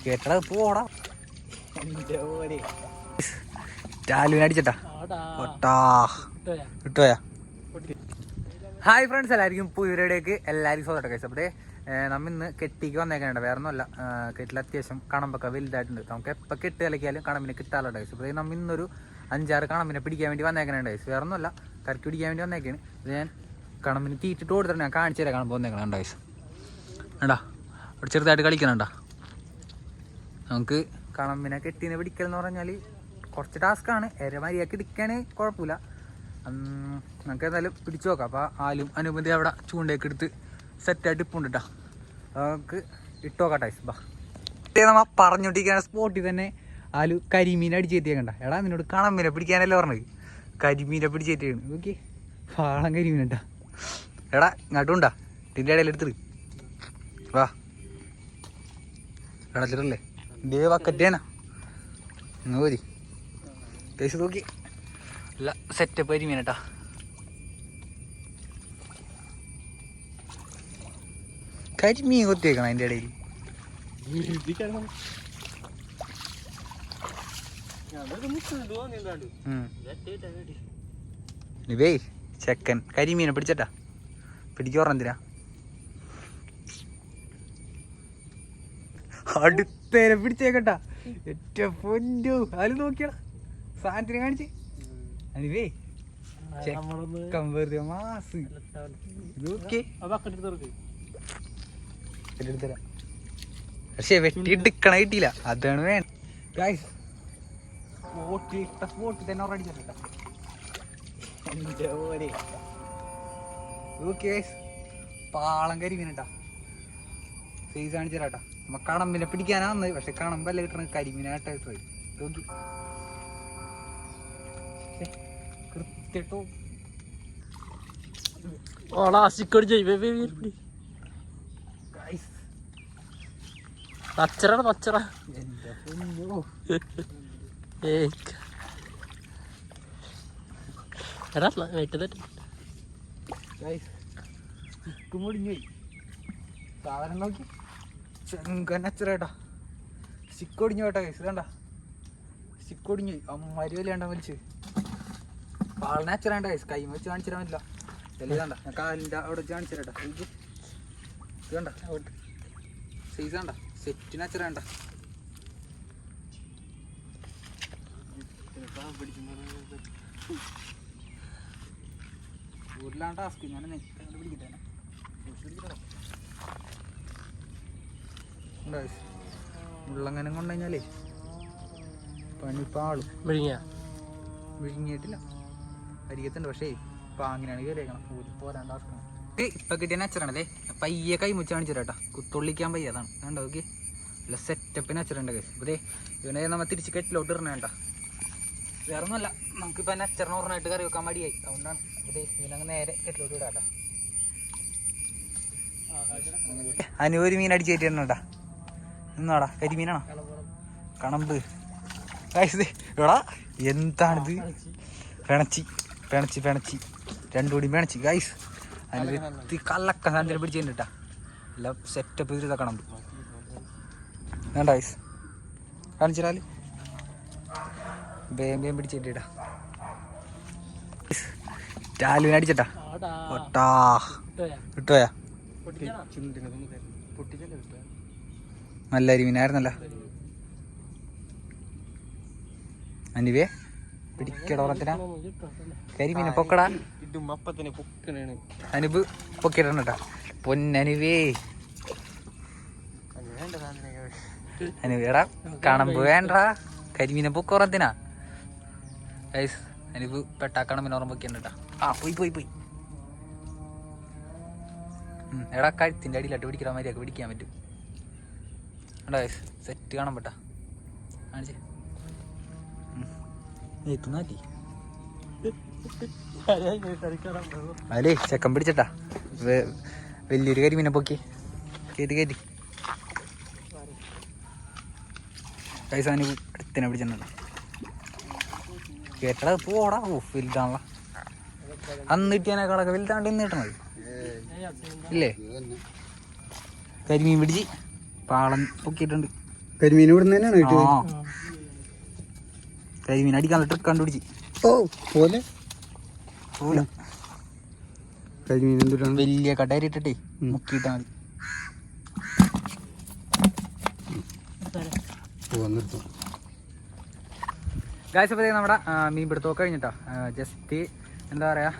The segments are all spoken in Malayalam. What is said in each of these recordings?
കേട്ടടാ പോടാ അടിച്ചട്ടാ കിട്ടുപോയാ. ഹായ് ഫ്രണ്ട്സ്, എല്ലാവർക്കും പുതിയവരുടേക്ക് എല്ലാവർക്കും സ്വാഗതം. കഴിച്ചു അപ്പോൾ നമ്മ ഇന്ന് കെട്ടിക്ക് വന്നേക്കാനുണ്ട്. വേറെ ഒന്നുമല്ല, കെട്ടിൽ അത്യാവശ്യം കണമ്പൊക്കെ വലുതായിട്ടുണ്ട്. നമുക്ക് എപ്പോൾ കെട്ട് കളിക്കാലും കണമ്പിനെ കിട്ടാറുണ്ട്. കഴിച്ചു അപ്പോൾ നമ്മ ഇന്നൊരു 5-6 കണമ്പിനെ പിടിക്കാൻ വേണ്ടി വന്നേക്കാനുണ്ട്. കഴിച്ചു വേറെ ഒന്നുമല്ല, കരക്ക് പിടിക്കാൻ വേണ്ടി വന്നേക്കാണ്. ഇത് ഞാൻ കണമ്പിന് തീറ്റിട്ട് കൊടുത്തിട്ട് ഞാൻ കാണിച്ചു തരാം. കണമ്പ് വന്നേക്കണം കഴിച്ചു വേണ്ടാ, അവിടെ ചെറുതായിട്ട് കളിക്കണണ്ട. നമുക്ക് കണമ്പിനെ കെട്ടിനെ പിടിക്കലെന്ന് പറഞ്ഞാൽ കുറച്ച് ടാസ്ക്കാണ്. എരമരിയൊക്കെ ഇടിക്കുകയാണെങ്കിൽ കുഴപ്പമില്ല. നമുക്ക് എന്തായാലും പിടിച്ചു നോക്കാം. അപ്പോൾ ആലും അനുമതി അവിടെ ചൂണ്ടയൊക്കെ എടുത്ത് സെറ്റായിട്ട് ഇപ്പുണ്ട് കേട്ടോ. നമുക്ക് ഇട്ട് നോക്കാം ടൈസ്. ബാ നമ്മ പറഞ്ഞോണ്ടിരിക്കുന്ന സ്പോട്ടിൽ തന്നെ ആലു കരിമീനെ അടിച്ചേറ്റിയേക്കണ്ട. എടാ നിന്നോട് കണമ്പിനെ പിടിക്കാനല്ലേ പറഞ്ഞത്, കരിമീനെ പിടിച്ചേറ്റിയാണ്. ഓക്കെ, പാളം കരിമീനുണ്ടാ. എടാ ഇങ്ങോട്ടുണ്ടാ, ഇതിൻ്റെ ഇടയിൽ എടുത്തിട്ട് വാ. എടാ ചെറല്ലേ ഇതേ വക്കറ്റേനാ പോരി ടേസ്റ്റ് നോക്കി. അല്ല സെറ്റപ്പ് കരിമീൻ കേട്ടാ. കരിമീൻ കൊത്തിയേക്കണം അതിൻ്റെ ഇടയിൽ. ഇവേ ചെക്കൻ കരിമീനെ പിടിച്ചട്ടാ. പിടിക്കോറെന്തിനാ അടുത്തേരെ പിടിച്ചേക്കട്ടാ. ഏറ്റവും പൊന്നു അത് നോക്കിയടാ, സാധനത്തിന് കാണിച്ച്. അനിവേ ചെക്കൻ വെറുതെ മാസ്. പക്ഷെ വെട്ടിയെടുക്കണ കിട്ടിയില്ല, അതാണ് വേണ്ട. സ്പോട്ടിൽ തന്നെ ഉറടിച്ചിട്ടാ. പാളം കരിമീനട്ടാ. സൈസ് കാണിച്ചു തരാട്ടാ. നമ്മ കണമ്പിനെ പിടിക്കാനാന്ന്, പക്ഷെ കണമ്പല്ല കിട്ടണ കരിമീനായിട്ട് പോയി നോക്കി. കൃത്യട്ടോ മുടിഞ്ഞു സാധനം നോക്കി. ചെങ്കനച്ചറേട്ടാ, സിക്കൊടിഞ്ഞു കേട്ടാ. കേസ് വേണ്ട, സിക്കൊടിഞ്ഞു അമ്മരി വല്ലാണ്ട വലിച്ച്. പാളിനച്ചറേണ്ട കേസ്, കൈ വെച്ച് കാണിച്ചു തരാൻ പറ്റില്ല. എല്ലാം ഞാൻ കാലിൻ്റെ അവിടെ വെച്ച് കാണിച്ചു തരാട്ടാ. ഇത് വേണ്ട സൈസ് വേണ്ട, സെറ്റിനച്ചറേണ്ട. ഊരിലാണ് ടാസ്ക്. ഞാൻ പിടിക്കട്ടെ. ഉള്ളങ്ങനെ കൊണ്ടു കഴിഞ്ഞാലേ പണിപ്പാളും. വിഴുങ്ങിയിട്ടില്ല, അരികത്തുണ്ട്. പക്ഷേ പാങ്ങിനാണ് കയറിയേക്കണം. പോരാൻ ടാസ്ക്കാണ്. ഇപ്പം കിട്ടിയ നച്ചറാണല്ലേ. പയ്യെ കൈമുച്ച് കാണിച്ചു തരാട്ടാ. കുത്തൊള്ളിക്കാൻ പയ്യ അതാണ് വേണ്ട. ഓക്കെ, അല്ല സെറ്റപ്പിന് നച്ചറുണ്ട് കേസ്. ഇപ്പതേ ഇവനെ നമ്മൾ തിരിച്ച് കെറ്റിലോട്ട് ഇടണ വേണ്ട. വേറെ ഒന്നുമല്ല, നമുക്കിപ്പോൾ നച്ചറിന് ഓർമ്മയായിട്ട് കറി വെക്കാൻ മടിയായി. അതുകൊണ്ടാണ് ഇതേ ഇവനങ്ങ് നേരെ കെറ്റിലോട്ട് ഇടാട്ടാ. അനുവൊരു മീൻ അടിച്ച് കയറ്റിട്ടാ. എന്നാടാ കരിമീനാണോ കണമ്പ്? എടാ എന്താണിത്? പിണച്ചി പിണച്ചി പിണച്ചി രണ്ടുകൂടി പിണച്ചി ഗൈസ്. അതിന് കല്ലക്ക സാധനത്തിന് പിടിച്ചിട്ടാ. എല്ലാം സെറ്റപ്പ് ചെയ്തിട്ടാ കണമ്പ് വേണ്ട ഗൈസ്. കാണിച്ചാല് വേം പിടിച്ചിട്ടാ. ടാലുവിനെ അടിച്ചട്ടാ. ഒട്ടാ കിട്ടുപോയാ. നല്ല അരിമീനായിരുന്നല്ല. അനിവേ പിടിക്കടോളത്തിനാ കരിമീനെ പൊക്കടാ. അനുപ് പൊക്കിട്ടാ പൊന്നനുവേ. അനുവേടാ കണമ്പ് വേണ്ട, കരിമീനെ പൊക്കോറത്തിനാ ഗൈസ്. അനുപ് പെട്ടാക്കണമ്പിനെ ഓർമ്മ പൊക്കിണ്ടാ. ആ പോയി എടാ കഴുത്തിൻ്റെ അടിയിലായിട്ട് പിടിക്കണ മാതിരിയൊക്കെ പിടിക്കാൻ പറ്റും. എടാ ഗൈസ് സെറ്റ് കാണാൻ പെട്ടാ. കാണിച്ചേ നാറ്റി അല്ലേ ചെക്കൻ പിടിച്ചട്ടാ. വലിയൊരു കരിമീനെ പൊക്കി കയറ്റി കൈസാനി അടുത്തിനെ പിടിച്ചിട്ടുണ്ടോ. കേട്ടടാ പോടാ. വലുതാണല്ലോ. അന്ന് കിട്ടിയതിനേക്കാളൊക്കെ വലുതാണ്ട് ഇന്ന് കിട്ടണത്. ഇല്ലേ? കരിമീൻ പിടിച്ച് പാളം പൊക്കിയിട്ടുണ്ട്. കരിമീൻ ഇവിടെ കരിമീൻ അടിക്കാൻ ട്രിക്ക് കണ്ടുപിടിച്ച്. പോലെ കരിമീൻ എന്തിട്ടാണ് വലിയ കടയരിട്ടിട്ടേ മുക്കിയിട്ടാ മതി. ഗായ്സ്, അപ്പോൾ നമ്മുടെ മീൻ പിടുത്തമൊക്കെ കഴിഞ്ഞിട്ടോ. ജസ്റ്റ് എന്താ പറയുക,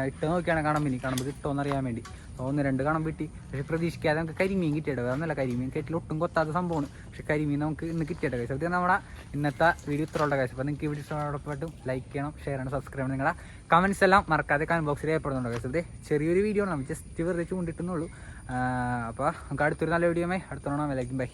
ഇട്ട് നോക്കിയാണ് കണമ്പ് കിട്ടുമോയെന്ന് അറിയാൻ വേണ്ടി. 1-2 കണമ്പ് കിട്ടി. പക്ഷെ പ്രതീക്ഷിക്കാതെ നമുക്ക് കരിമീൻ കിട്ടിയിട്ട് വേറൊന്നുമല്ല, കരിമീൻ കെറ്റിൽ ഒട്ടും കൊത്താത്ത സംഭവമാണ്. പക്ഷെ കരിമീൻ നമുക്ക് ഇന്ന് കിട്ടിയിട്ട് ഗൈസ്. അപ്പോൾ നമ്മുടെ ഇന്നത്തെ വീഡിയോ ഇത്രയുള്ള ഗൈസ്. അപ്പോൾ നിങ്ങൾക്ക് ഈ വീഡിയോ ഇഷ്ടപ്പെട്ടു ലൈക്ക് ചെയ്യണം, ഷെയർ ചെയ്യണം, സബ്സ്ക്രൈബ് ചെയ്യണം. നിങ്ങളുടെ കമൻറ്റ്സ് എല്ലാം മറക്കാതെ കമൻറ്റ് ബോക്സിൽ ഏർപ്പെടുന്നുണ്ട് ഗൈസ്. അപ്പോൾ ചെറിയൊരു വീഡിയോ ആണ്, നമ്മൾ ജസ്റ്റ് വെറുതെ ചൂണ്ടിട്ടുന്നുള്ളൂ. അപ്പോൾ നമുക്ക് അടുത്തൊരു നല്ല വീഡിയോ അടുത്തോണം. ലൈക്കും ബൈ.